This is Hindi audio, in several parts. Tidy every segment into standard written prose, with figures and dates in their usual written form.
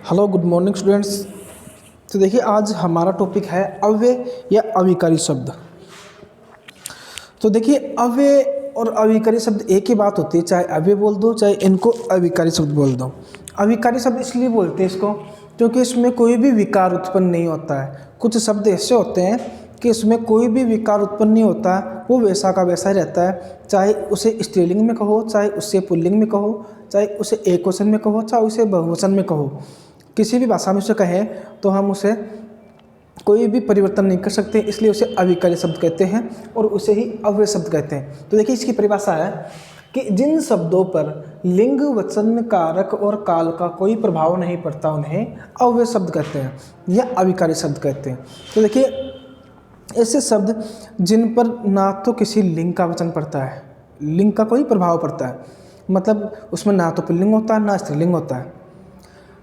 Hello good morning students. तो देखिए आज हमारा टॉपिक है अव्यय या अविकारी शब्द। तो देखिए अव्यय और अविकारी शब्द एक ही बात होती है, चाहे अव्यय बोल दो चाहे इनको अविकारी शब्द बोल दो। अविकारी शब्द इसलिए बोलते हैं इसको क्योंकि इसमें कोई भी विकार उत्पन्न नहीं होता है। कुछ शब्द ऐसे होते हैं कि इसमें कोई भी विकार उत्पन्न नहीं होता, वो वैसा का वैसा ही रहता है। चाहे उसे स्त्रीलिंग में कहो, चाहे उसे पुल्लिंग में कहो, चाहे उसे एकवचन में कहो, चाहे उसे बहुवचन में कहो, किसी भी भाषा में उसे कहें तो हम उसे कोई भी परिवर्तन नहीं कर सकते, इसलिए उसे अविकारी शब्द कहते हैं और उसे ही अव्यय शब्द कहते हैं। तो देखिए इसकी परिभाषा है कि जिन शब्दों पर लिंग, वचन, कारक और काल का कोई प्रभाव नहीं पड़ता उन्हें अव्यय शब्द कहते हैं या अविकारी शब्द कहते हैं। तो देखिए ऐसे शब्द जिन पर ना तो किसी लिंग का वचन पड़ता है, लिंग का कोई प्रभाव पड़ता है, मतलब उसमें ना तो पुल्लिंग होता है ना स्त्रीलिंग होता है,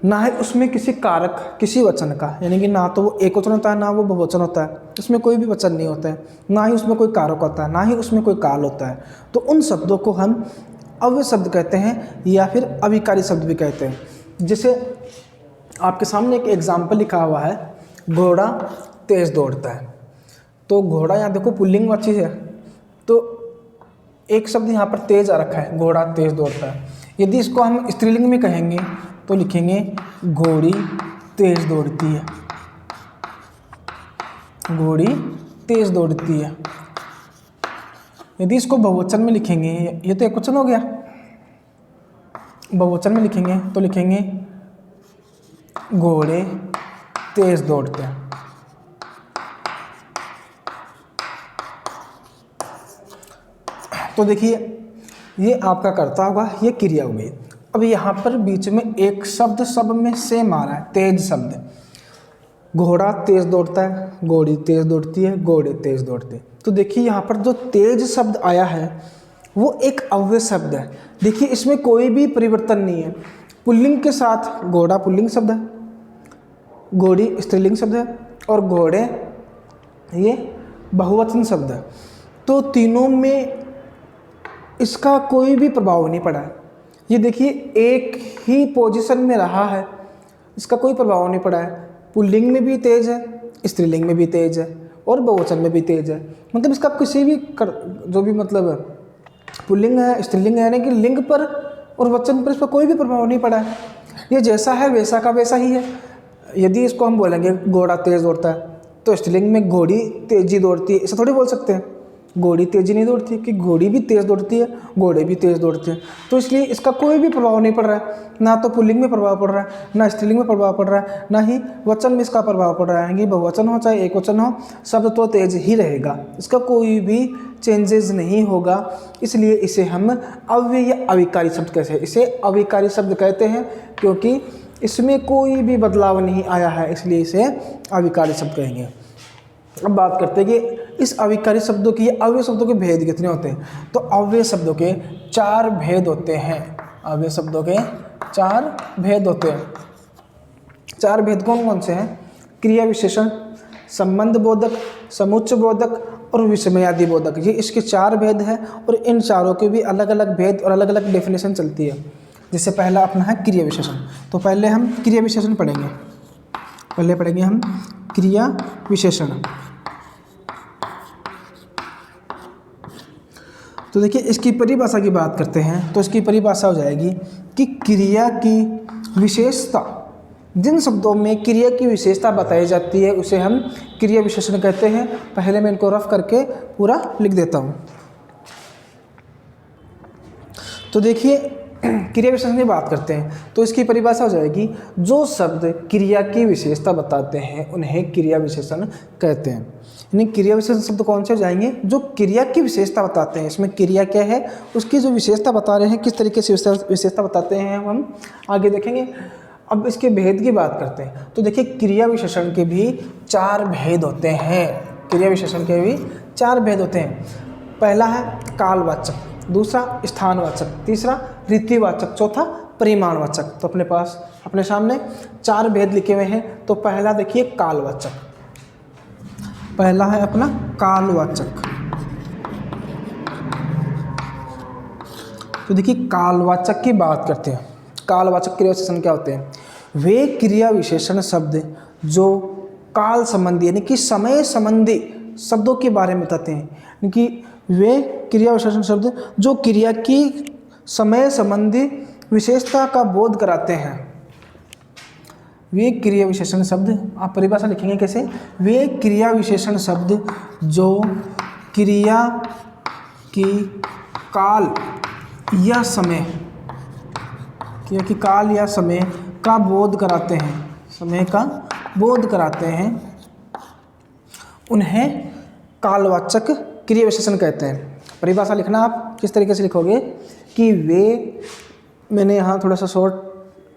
ना ही उसमें किसी कारक किसी वचन का, यानी कि ना तो वो एक वचन होता है ना वो बहुवचन होता है, उसमें कोई भी वचन नहीं होता है, ना ही उसमें कोई कारक होता है, ना ही उसमें कोई काल होता है, तो उन शब्दों को हम अव्यय शब्द कहते हैं या फिर अविकारी शब्द भी कहते हैं। जैसे आपके सामने एक एग्जाम्पल लिखा हुआ है, घोड़ा तेज दौड़ता है। तो घोड़ा यहाँ देखो पुल्लिंगवाची है, तो एक शब्द यहाँ पर तेज आ रखा है, घोड़ा तेज दौड़ता है। यदि इसको हम स्त्रीलिंग में कहेंगे तो लिखेंगे घोड़ी तेज दौड़ती है, घोड़ी तेज दौड़ती है। यदि इसको बहुवचन में लिखेंगे, ये तो एक वचन हो गया, बहुवचन में लिखेंगे तो लिखेंगे घोड़े तेज दौड़ते हैं। तो देखिए ये आपका कर्ता होगा, ये क्रिया हो गई। अब यहाँ पर बीच में एक शब्द सब में सेम आ रहा है, तेज शब्द। घोड़ा तेज दौड़ता है, घोड़ी तेज दौड़ती है, घोड़े तेज दौड़ते हैं। तो देखिए यहाँ पर जो तेज शब्द आया है वो एक अव्यय शब्द है। देखिए इसमें कोई भी परिवर्तन नहीं है। पुल्लिंग के साथ घोड़ा पुल्लिंग शब्द है, घोड़ी स्त्रीलिंग शब्द है और घोड़े ये बहुवचन शब्द है। तो तीनों में इसका कोई भी प्रभाव नहीं पड़ा है। ये देखिए एक ही पोजीशन में रहा है, इसका कोई प्रभाव नहीं पड़ा है। पुल्लिंग में भी तेज है, स्त्रीलिंग में भी तेज है और बहुवचन में भी तेज है। मतलब इसका किसी भी जो भी मतलब पुल्लिंग है, स्त्रीलिंग है, यानी कि लिंग पर और वचन पर इस पर कोई भी प्रभाव नहीं पड़ा है। ये जैसा है वैसा का वैसा ही है। यदि इसको हम बोलेंगे घोड़ा तेज दौड़ता है तो स्त्रीलिंग में घोड़ी तेजी दौड़ती है, ऐसा थोड़ी बोल सकते हैं। घोड़ी तेजी नहीं दौड़ती, कि घोड़ी भी तेज़ दौड़ती है, घोड़े भी तेज़ दौड़ते हैं। तो इसलिए इसका कोई भी प्रभाव नहीं पड़ रहा है, ना तो पुल्लिंग में प्रभाव पड़ रहा है, ना स्त्रीलिंग में प्रभाव पड़ रहा है, ना ही वचन में इसका प्रभाव पड़ रहा है। कि बहुवचन हो चाहे एक वचन हो, शब्द तो तेज ही रहेगा, इसका कोई भी चेंजेस नहीं होगा। इसलिए इसे हम अव्यय या अविकारी शब्द कहते हैं। इसे अविकारी शब्द कहते हैं क्योंकि इसमें कोई भी बदलाव नहीं आया है, इसलिए इसे अविकारी शब्द कहेंगे। अब बात करते हैं कि इस अविकारी शब्दों की, अव्यय शब्दों के भेद कितने होते हैं। तो अव्यय शब्दों के 4 भेद होते हैं। अव्यय शब्दों के 4 भेद होते हैं। 4 भेद कौन कौन से हैं? क्रिया विशेषण, संबंध बोधक, समुच्चय बोधक और विषमयादि बोधक। ये इसके 4 भेद हैं और इन चारों के भी अलग अलग भेद और अलग अलग डेफिनेशन चलती है। जैसे पहला अपना है क्रिया विशेषण। तो पहले हम क्रिया विशेषण पढ़ेंगे। पहले पढ़ेंगे हम क्रिया विशेषण। तो देखिए इसकी परिभाषा की बात करते हैं तो इसकी परिभाषा हो जाएगी कि क्रिया की विशेषता, जिन शब्दों में क्रिया की विशेषता बताई जाती है उसे हम क्रिया विशेषण कहते हैं। पहले मैं इनको रफ करके पूरा लिख देता हूँ। तो देखिए क्रिया विशेषण की बात करते हैं तो इसकी परिभाषा हो जाएगी, जो शब्द क्रिया की विशेषता बताते हैं उन्हें क्रिया विशेषण कहते हैं। यानी क्रिया विशेषण शब्द कौन से हो जाएंगे? जो क्रिया की विशेषता बताते हैं। इसमें क्रिया क्या है उसकी जो विशेषता बता रहे हैं, किस तरीके से विशेषता बताते हैं हम आगे देखेंगे। अब इसके भेद की बात करते हैं तो देखिए क्रिया विशेषण के भी 4 भेद होते हैं। क्रिया विशेषण के भी 4 भेद होते हैं। पहला है कालवाचक, दूसरा स्थानवाचक, तीसरा रीतिवाचक, चौथा परिमाणवाचक। तो अपने पास अपने सामने 4 भेद लिखे हुए हैं। तो पहला देखिए कालवाचक, पहला है अपना कालवाचक। तो देखिए कालवाचक की बात करते हैं। कालवाचक क्रिया विशेषण क्या होते हैं? वे क्रिया विशेषण शब्द जो काल संबंधी यानी कि समय संबंधी शब्दों के बारे में बताते हैं, यानी कि वे क्रिया विशेषण शब्द जो क्रिया की समय संबंधी विशेषता का बोध कराते हैं। वे क्रिया विशेषण शब्द, आप परिभाषा लिखेंगे कैसे, वे क्रिया विशेषण शब्द जो क्रिया की काल या समय, क्रिया की काल या समय का बोध कराते हैं, समय का बोध कराते हैं, उन्हें कालवाचक क्रिया विशेषण कहते हैं। परिभाषा लिखना आप किस तरीके से लिखोगे कि वे, मैंने यहाँ थोड़ा सा शॉर्ट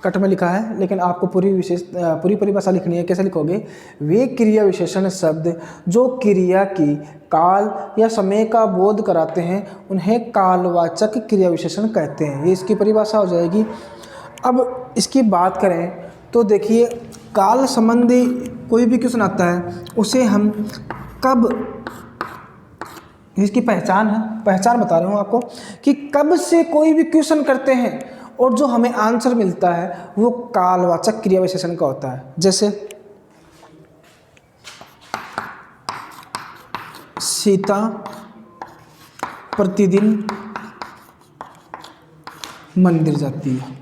कट में लिखा है, लेकिन आपको पूरी परिभाषा लिखनी है। कैसे लिखोगे, वे क्रिया विशेषण शब्द जो क्रिया की काल या समय का बोध कराते हैं उन्हें कालवाचक क्रिया विशेषण कहते हैं। ये इसकी परिभाषा हो जाएगी। अब इसकी बात करें तो देखिए, काल संबंधी कोई भी क्वेश्चन आता है उसे हम कब, इसकी पहचान है, पहचान बता रहा हूँ आपको कि कब से कोई भी क्वेश्चन करते हैं और जो हमें आंसर मिलता है वो कालवाचक क्रिया विशेषण का होता है। जैसे सीता प्रतिदिन मंदिर जाती है,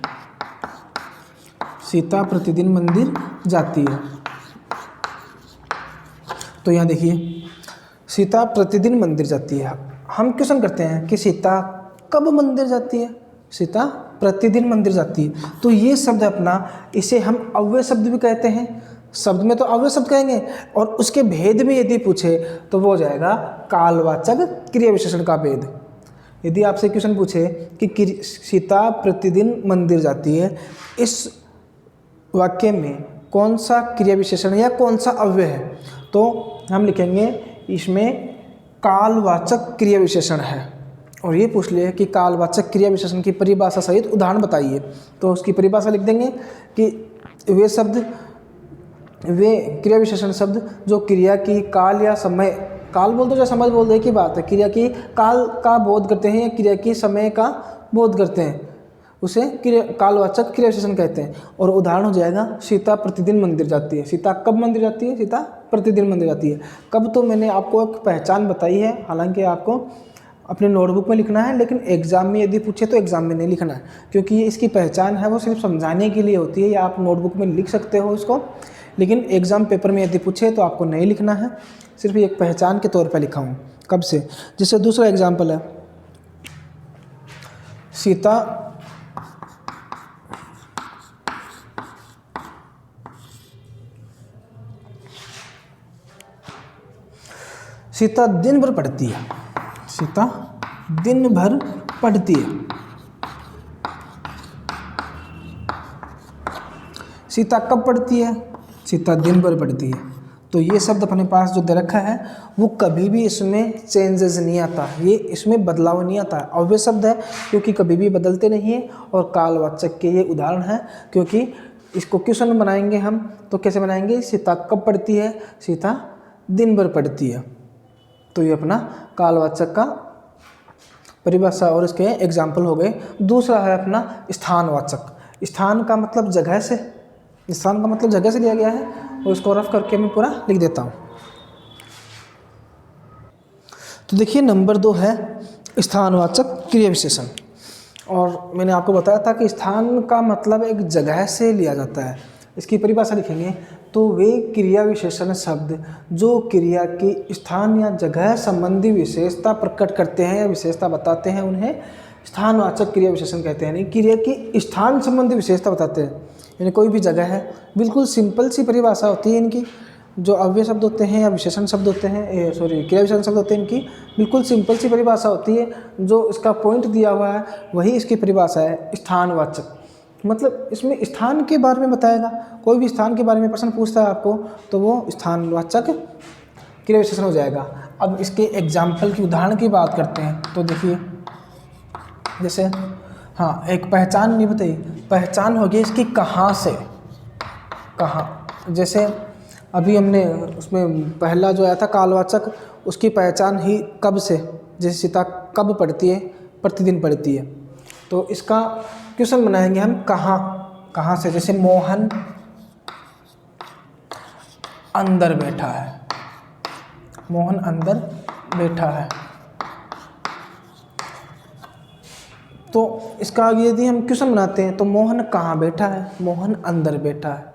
सीता प्रतिदिन मंदिर जाती है। तो यहाँ देखिए, सीता प्रतिदिन मंदिर जाती है। हम क्वेश्चन करते हैं कि सीता कब मंदिर जाती है, सीता प्रतिदिन मंदिर जाती है। तो ये शब्द अपना, इसे हम अव्यय शब्द भी कहते हैं। शब्द में तो अव्यय शब्द कहेंगे, और उसके भेद में यदि पूछे तो वो हो जाएगा कालवाचक क्रिया विशेषण का भेद। यदि आपसे क्वेश्चन पूछे कि सीता प्रतिदिन मंदिर जाती है, इस वाक्य में कौन सा क्रिया विशेषण या कौन सा अव्यय है, तो हम लिखेंगे इसमें कालवाचक क्रिया विशेषण है। और ये पूछ लिए कि कालवाचक क्रिया विशेषण की परिभाषा सहित उदाहरण बताइए, तो उसकी परिभाषा लिख देंगे कि वे क्रिया विशेषण शब्द जो क्रिया की काल या समय, काल बोल दो या समय बोल दो एक ही बात है, क्रिया की काल का बोध करते हैं या क्रिया की समय का बोध करते हैं, उसे कालवाचक क्रिया विशेषण कहते हैं। और उदाहरण हो जाएगा सीता प्रतिदिन मंदिर जाती है। सीता कब मंदिर जाती है, सीता प्रतिदिन मंदिर जाती है। कब तो मैंने आपको एक पहचान बताई है, हालांकि आपको अपने नोटबुक में लिखना है, लेकिन एग्जाम में यदि पूछे तो एग्जाम में नहीं लिखना है, क्योंकि ये इसकी पहचान है वो सिर्फ समझाने के लिए होती है, या आप नोटबुक में लिख सकते हो इसको, लेकिन एग्जाम पेपर में यदि पूछे तो आपको नहीं लिखना है, सिर्फ एक पहचान के तौर पर लिखा हूँ कब से। जैसे दूसरा एग्जाम्पल है, सीता दिन भर पढ़ती है, सीता दिन भर पढ़ती है। सीता कब पढ़ती है, सीता दिन भर पढ़ती है। तो ये शब्द अपने पास जो दे रखा है वो कभी भी इसमें चेंजेस नहीं आता, ये इसमें बदलाव नहीं आता। अव्यय शब्द है क्योंकि कभी भी बदलते नहीं है, और कालवाचक के ये उदाहरण है, क्योंकि इसको क्वेश्चन बनाएंगे हम तो कैसे बनाएंगे, सीता कब पढ़ती है, सीता दिन भर पढ़ती है। तो ये अपना कालवाचक का परिभाषा और इसके एग्जाम्पल हो गए। दूसरा है अपना स्थानवाचक। स्थान का मतलब जगह से, स्थान का मतलब जगह से लिया गया है, और इसको रफ करके मैं पूरा लिख देता हूँ। तो देखिए नंबर 2 है स्थानवाचक क्रिया विशेषण। और मैंने आपको बताया था कि स्थान का मतलब एक जगह से लिया जाता है। इसकी परिभाषा लिखेंगे तो वे क्रिया विशेषण शब्द जो क्रिया की स्थान या जगह संबंधी विशेषता प्रकट करते हैं या विशेषता बताते हैं उन्हें स्थानवाचक क्रिया विशेषण कहते हैं। यानी क्रिया की स्थान संबंधी विशेषता बताते हैं, यानी कोई भी जगह है। बिल्कुल सिंपल सी परिभाषा होती है इनकी। जो अव्यय शब्द होते हैं या विशेषण शब्द होते हैं, क्रिया विशेषण शब्द होते हैं, इनकी बिल्कुल सिंपल सी परिभाषा होती है। जो इसका पॉइंट दिया हुआ है वही इसकी परिभाषा है, स्थानवाचक। मतलब इसमें स्थान के बारे में बताएगा। कोई भी स्थान के बारे में प्रश्न पूछता है आपको तो वो स्थानवाचक क्रिया विशेषण हो जाएगा। अब इसके एग्जाम्पल की, उदाहरण की बात करते हैं। तो देखिए जैसे हाँ, एक पहचान नहीं बताई, पहचान होगी इसकी कहाँ से, कहाँ। जैसे अभी हमने उसमें पहला जो आया था कालवाचक, उसकी पहचान ही कब से। जैसे सीता कब पढ़ती है, प्रतिदिन पढ़ती है। तो इसका क्वेश्चन बनाएंगे हम कहाँ, कहाँ से, जैसे मोहन अंदर बैठा है, मोहन अंदर बैठा है। तो इसका आगे यदि हम क्वेश्चन बनाते हैं तो मोहन कहाँ बैठा है, मोहन अंदर बैठा है।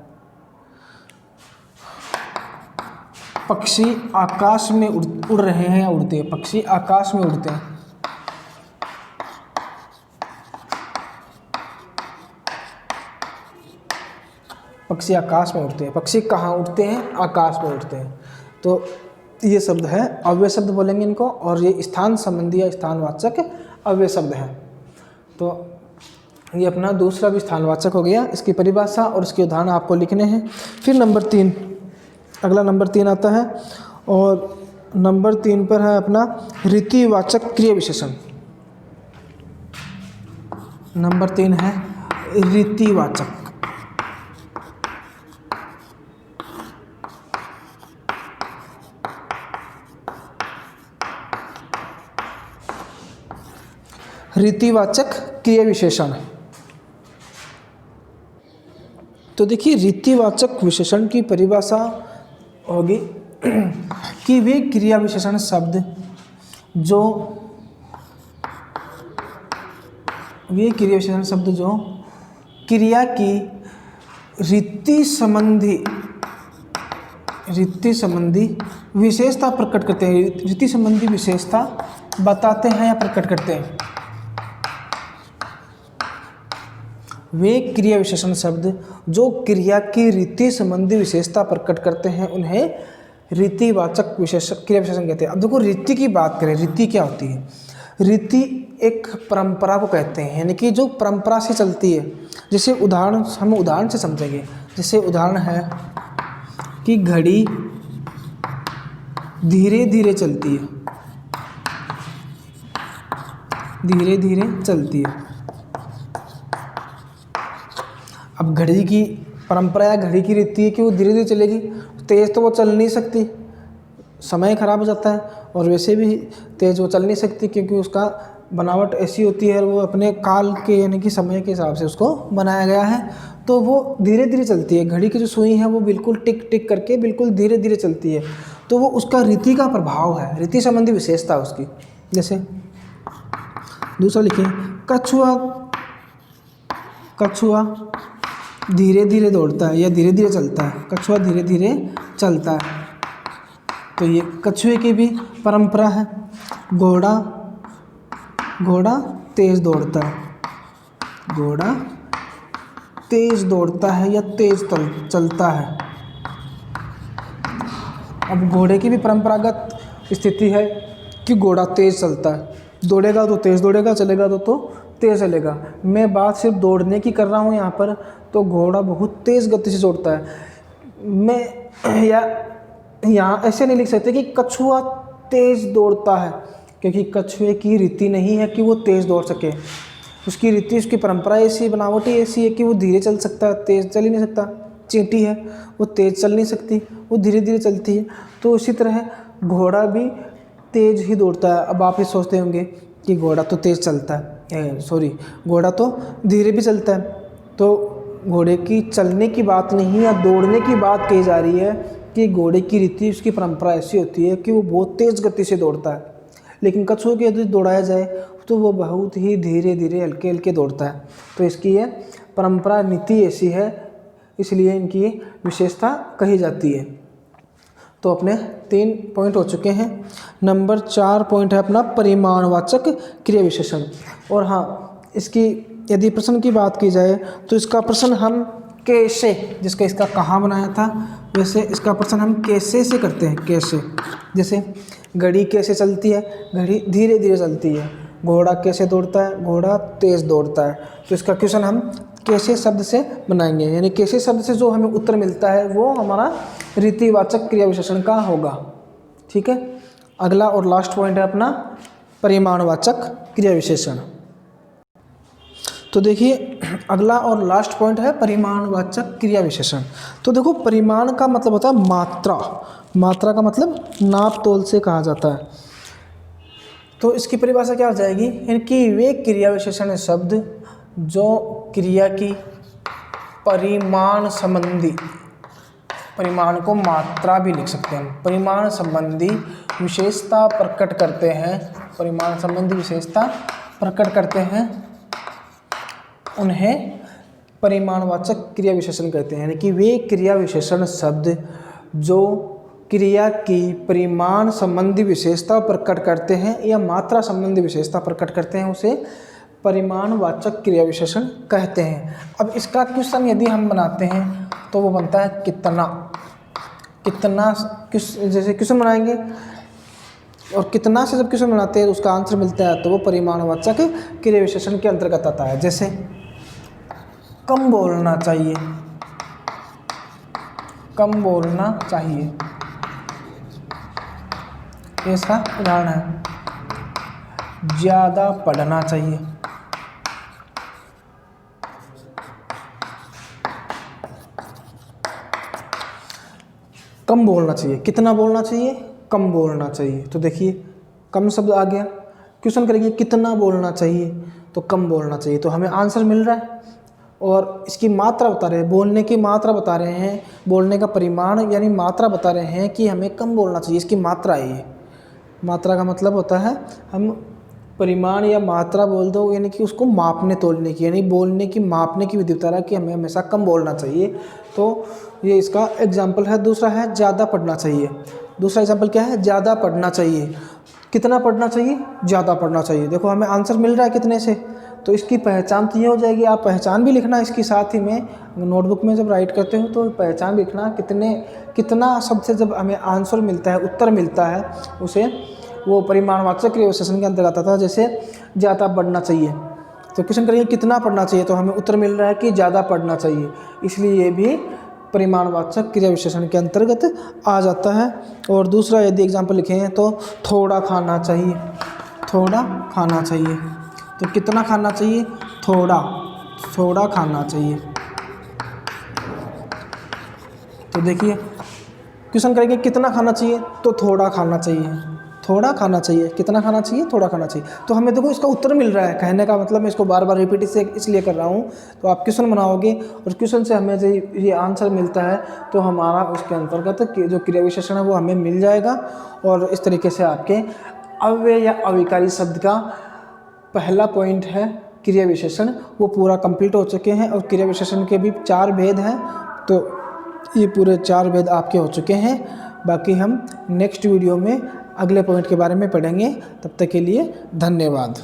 पक्षी आकाश में उड़ रहे हैं या उड़ते हैं, पक्षी आकाश में उड़ते हैं। पक्षी आकाश में उड़ते हैं, पक्षी कहाँ उड़ते हैं, आकाश में उड़ते हैं। तो ये शब्द है अव्यय शब्द बोलेंगे इनको, और ये स्थान संबंधी या स्थानवाचक अव्यय शब्द है। तो ये अपना दूसरा भी स्थानवाचक हो गया। इसकी परिभाषा और इसके उदाहरण आपको लिखने हैं। फिर नंबर 3, अगला नंबर 3 आता है, और नंबर 3 पर है अपना रीतिवाचक क्रिया विशेषण। नंबर 3 है रीतिवाचक। रीतिवाचक क्रिया विशेषण। तो देखिए रीतिवाचक विशेषण की परिभाषा होगी कि वे क्रिया विशेषण शब्द जो क्रिया की रीति संबंधी विशेषता प्रकट करते हैं, रीति संबंधी विशेषता बताते हैं या प्रकट करते हैं। वे क्रिया विशेषण शब्द जो क्रिया की रीति संबंधी विशेषता प्रकट करते हैं उन्हें रीतिवाचक क्रिया विशेषण कहते हैं। अब देखो रीति की बात करें, रीति क्या होती है? रीति एक परंपरा को कहते हैं, यानी कि जो परंपरा से चलती है। जैसे हम उदाहरण से समझेंगे। जैसे उदाहरण है कि घड़ी धीरे धीरे चलती है, धीरे धीरे चलती है। अब घड़ी की परंपरा या घड़ी की रीति है कि वो धीरे धीरे चलेगी, तेज़ तो वो चल नहीं सकती, समय खराब हो जाता है। और वैसे भी तेज़ वो चल नहीं सकती क्योंकि उसका बनावट ऐसी होती है, वो अपने काल के यानी कि समय के हिसाब से उसको बनाया गया है। तो वो धीरे धीरे चलती है। घड़ी की जो सुई है वो बिल्कुल टिक टिक करके बिल्कुल धीरे धीरे चलती है। तो वो उसका रीति का प्रभाव है, रीति संबंधी विशेषता उसकी। जैसे दूसरा लिखिए, कछुआ धीरे धीरे दौड़ता है या धीरे धीरे चलता है। कछुआ धीरे धीरे चलता है, तो ये कछुए की भी परंपरा है। घोड़ा तेज दौड़ता है, घोड़ा तेज दौड़ता है या तेज चलता है। अब घोड़े की भी परंपरागत स्थिति है कि घोड़ा तेज चलता है, दौड़ेगा तो तेज दौड़ेगा, चलेगा तो तेज चलेगा। मैं बात सिर्फ दौड़ने की कर रहा हूँ यहाँ पर, तो घोड़ा बहुत तेज़ गति से दौड़ता है। मैं यहाँ ऐसे नहीं लिख सकते कि कछुआ तेज़ दौड़ता है, क्योंकि कछुए की रीति नहीं है कि वो तेज़ दौड़ सके। उसकी रीति, उसकी परंपरा ऐसी, बनावट ही ऐसी है कि वो धीरे चल सकता है, तेज़ चल ही नहीं सकता। चींटी है, वो तेज़ चल नहीं सकती, वो धीरे धीरे चलती है। तो इसी तरह घोड़ा भी तेज़ ही दौड़ता है। अब आप ये सोचते होंगे कि घोड़ा तो तेज़ चलता है, घोड़ा तो धीरे भी चलता है। तो घोड़े की चलने की बात नहीं या दौड़ने की बात कही जा रही है कि घोड़े की रीति, उसकी परंपरा ऐसी होती है कि वो बहुत तेज़ गति से दौड़ता है। लेकिन कछुए को यदि दौड़ाया जाए तो वो बहुत ही धीरे धीरे हल्के हल्के दौड़ता है। तो इसकी ये परंपरा, नीति ऐसी है, इसलिए इनकी विशेषता कही जाती है। तो अपने 3 पॉइंट हो चुके हैं। नंबर 4 पॉइंट है अपना परिमाणवाचक क्रिया विशेषण। और हाँ, इसकी यदि प्रश्न की बात की जाए तो इसका प्रश्न हम कैसे, जिसका इसका कहाँ बनाया था, वैसे इसका प्रश्न हम कैसे से करते हैं। कैसे, जैसे घड़ी कैसे चलती है, घड़ी धीरे धीरे चलती है। घोड़ा कैसे दौड़ता है, घोड़ा तेज़ दौड़ता है। तो इसका क्वेश्चन हम कैसे शब्द से बनाएंगे, यानी कैसे शब्द से जो हमें उत्तर मिलता है वो हमारा रीतिवाचक क्रिया विशेषण का होगा। ठीक है। अगला और लास्ट पॉइंट है अपना परिमाणवाचक क्रिया विशेषण। तो देखिए अगला और लास्ट पॉइंट है परिमाणवाचक क्रिया विशेषण। तो देखो, परिमाण का मतलब होता है मात्रा, मात्रा का मतलब नाप तोल से कहा जाता है। तो इसकी परिभाषा क्या हो जाएगी, इनकी वे क्रिया विशेषण शब्द जो क्रिया की परिमाण संबंधी, परिमाण को मात्रा भी लिख सकते हैं, परिमाण संबंधी विशेषता प्रकट करते हैं, परिमाण संबंधी विशेषता प्रकट करते हैं, उन्हें परिमाणवाचक क्रिया विशेषण कहते हैं। यानी कि वे क्रिया विशेषण शब्द जो क्रिया की परिमाण संबंधी विशेषता प्रकट करते हैं या मात्रा संबंधी विशेषता प्रकट करते हैं, उसे परिमाणवाचक क्रिया विशेषण कहते हैं। अब इसका क्वेश्चन यदि हम बनाते हैं तो वो बनता है कितना, कितना जैसे क्वेश्चन बनाएंगे और कितना से जब क्वेश्चन बनाते हैं तो उसका आंसर मिलता है तो वो परिमाणवाचक क्रिया विशेषण के अंतर्गत आता है। जैसे कम बोलना चाहिए, कम बोलना चाहिए, ये इसका उदाहरण है। ज़्यादा पढ़ना चाहिए, कम बोलना चाहिए, कितना बोलना चाहिए, कम बोलना चाहिए। तो देखिए कम शब्द आ गया, क्वेश्चन करेंगे कितना बोलना चाहिए तो कम बोलना चाहिए, तो हमें आंसर मिल रहा है और इसकी मात्रा बता रहे हैं, बोलने की मात्रा बता रहे हैं, बोलने का परिमाण यानी मात्रा बता रहे हैं कि हमें कम बोलना चाहिए, इसकी मात्रा है ये। मात्रा का मतलब होता है हम परिमाण या मात्रा बोल दो यानी कि उसको मापने तोलने की, यानी बोलने की मापने की विधि बता रहा है कि हमें हमेशा कम बोलना चाहिए। तो ये इसका एग्जाम्पल है। दूसरा है ज़्यादा पढ़ना चाहिए। दूसरा एग्जाम्पल क्या है, ज़्यादा पढ़ना चाहिए। कितना पढ़ना चाहिए, ज़्यादा पढ़ना चाहिए। देखो हमें आंसर मिल रहा है कितने से, तो इसकी पहचान तो ये हो जाएगी, आप पहचान भी लिखना इसके साथ ही में नोटबुक में जब राइट करते हो तो पहचान लिखना, कितना शब्द से जब हमें आंसर मिलता है, उत्तर मिलता है, उसे वो परिमाणवाचक क्रिया विशेषण के अंतर्गत आता है। जैसे ज़्यादा पढ़ना चाहिए तो क्वेश्चन करेंगे कितना पढ़ना चाहिए, तो हमें उत्तर मिल रहा है कि ज़्यादा पढ़ना चाहिए, इसलिए ये भी परिमाणवाचक क्रिया विशेषण के अंतर्गत आ जाता है। और दूसरा यदि एग्जाम्पल लिखें तो थोड़ा खाना चाहिए, थोड़ा खाना चाहिए, तो कितना खाना चाहिए, थोड़ा खाना चाहिए। तो देखिए क्वेश्चन करेंगे कितना खाना चाहिए तो थोड़ा खाना चाहिए, थोड़ा खाना चाहिए, कितना खाना चाहिए, थोड़ा खाना चाहिए। तो हमें देखो इसका उत्तर मिल रहा है, कहने का मतलब मैं इसको बार बार रिपीट इसलिए कर रहा हूँ। तो आप क्वेश्चन बनाओगे और क्वेश्चन से हमें ये आंसर मिलता है तो हमारा उसके अंतर्गत जो क्रिया विशेषण है वो हमें मिल जाएगा। और इस तरीके से आपके अव्यय या अविकारी शब्द का पहला पॉइंट है क्रिया विशेषण, वो पूरा कंप्लीट हो चुके हैं। और क्रिया विशेषण के भी 4 भेद हैं, तो ये पूरे 4 भेद आपके हो चुके हैं। बाकी हम नेक्स्ट वीडियो में अगले पॉइंट के बारे में पढ़ेंगे। तब तक के लिए धन्यवाद।